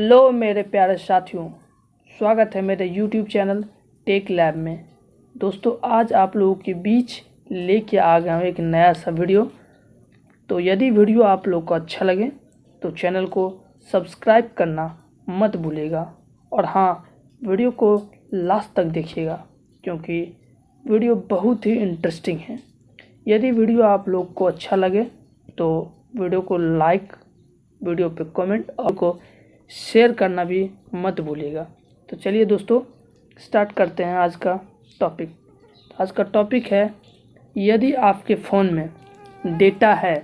Hello मेरे प्यारे साथियों, स्वागत है मेरे YouTube चैनल टेक लैब में। दोस्तों, आज आप लोगों के बीच लेके आ गया हूँ एक नया सा वीडियो। तो यदि वीडियो आप लोग को अच्छा लगे तो चैनल को सब्सक्राइब करना मत भूलिएगा, और हाँ, वीडियो को लास्ट तक देखिएगा क्योंकि वीडियो बहुत ही इंटरेस्टिंग है। यदि वीडियो आप लोग को अच्छा लगे तो वीडियो को लाइक, वीडियो पे कमेंट और को शेयर करना भी मत भूलिएगा। तो चलिए दोस्तों, स्टार्ट करते हैं आज का टॉपिक। आज का टॉपिक है, यदि आपके फ़ोन में डेटा है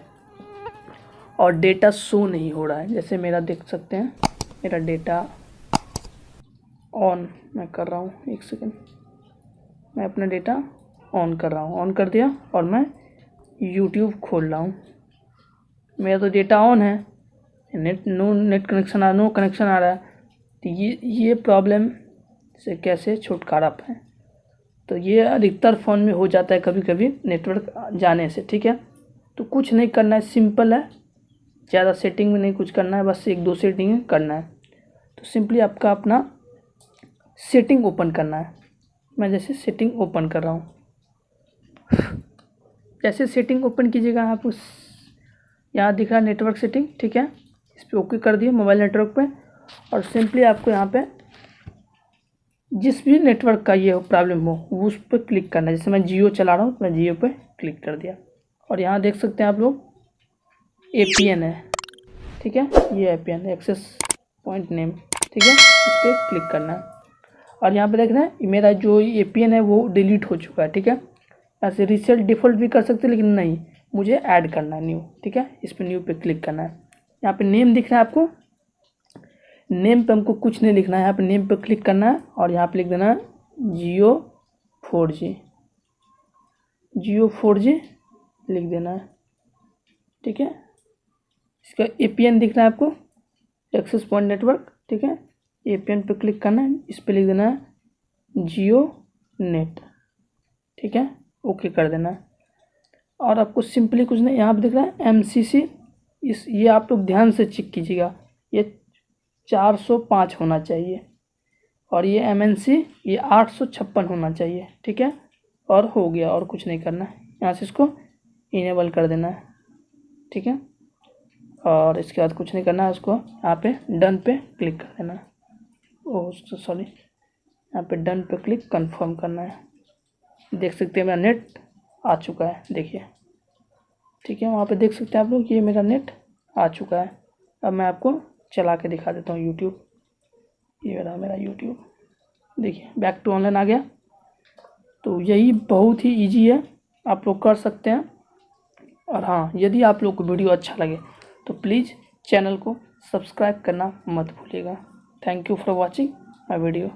और डेटा शो नहीं हो रहा है। जैसे मेरा देख सकते हैं, मेरा डेटा ऑन मैं कर रहा हूँ। एक सेकेंड, मैं अपना डेटा ऑन कर रहा हूँ। ऑन कर दिया और मैं यूट्यूब खोल रहा हूँ। मेरा तो डेटा ऑन है, नेट कनेक्शन नो कनेक्शन आ रहा है। तो ये प्रॉब्लम से कैसे छुटकारा पाएं? तो ये अधिकतर फ़ोन में हो जाता है कभी कभी नेटवर्क जाने से। ठीक है, तो कुछ नहीं करना है, सिंपल है, ज़्यादा सेटिंग में नहीं कुछ करना है, बस एक दो सेटिंग करना है। तो सिंपली आपका अपना सेटिंग ओपन करना है। मैं जैसे सेटिंग ओपन कर रहा हूँ, जैसे सेटिंग ओपन कीजिएगा, आप यहाँ दिख रहा है नेटवर्क सेटिंग। ठीक है, इस पर ओके कर दिए मोबाइल नेटवर्क पे, और सिंपली आपको यहाँ पे जिस भी नेटवर्क का ये प्रॉब्लम हो उस पर क्लिक करना है। जैसे मैं जियो चला रहा हूँ तो मैं जियो पे क्लिक कर दिया, और यहाँ देख सकते हैं आप लोग APN है। ठीक है, ये APN है, एक्सेस पॉइंट नेम। ठीक है, इस पर क्लिक करना है, और यहाँ पे देख रहे हैं मेरा जो APN है वो डिलीट हो चुका है। ठीक है, ऐसे रीसेट डिफ़ॉल्ट भी कर सकते हैं, लेकिन नहीं, मुझे ऐड करना है न्यू। ठीक है, इस पर न्यू पे क्लिक करना है। यहाँ पे नेम दिख रहा है आपको, नेम पे हमको कुछ नहीं लिखना है, यहाँ पे नेम पे क्लिक करना है और यहाँ पे लिख देना है जियो 4G लिख देना है। ठीक है, इसका APN दिख रहा है आपको, एक्सेस पॉइंट नेटवर्क। ठीक है, APN पे क्लिक करना है, इस पे लिख देना है जियो नेट। ठीक है, ओके कर देना है, और आपको सिंपली कुछ नहीं, यहाँ पे दिख रहा है MCC, ये आप लोग ध्यान से चेक कीजिएगा, ये 405 होना चाहिए, और ये MNC ये 856 होना चाहिए। ठीक है, और हो गया, और कुछ नहीं करना है, यहाँ से इसको इनेबल कर देना है। ठीक है, और इसके बाद कुछ नहीं करना है, उसको यहाँ पे डन पे क्लिक कर देना है। ओह सॉरी, यहाँ पे डन पे क्लिक कंफर्म करना है। देख सकते हैं मेरा नेट आ चुका है, देखिए। ठीक है, वहाँ पे देख सकते हैं आप लोग, ये मेरा नेट आ चुका है। अब मैं आपको चला के दिखा देता हूँ यूट्यूब। ये रहा मेरा यूट्यूब, देखिए बैक टू ऑनलाइन आ गया। तो यही बहुत ही इजी है, आप लोग कर सकते हैं। और हाँ, यदि आप लोग को वीडियो अच्छा लगे तो प्लीज़ चैनल को सब्सक्राइब करना मत भूलिएगा। Thank you for watching my video.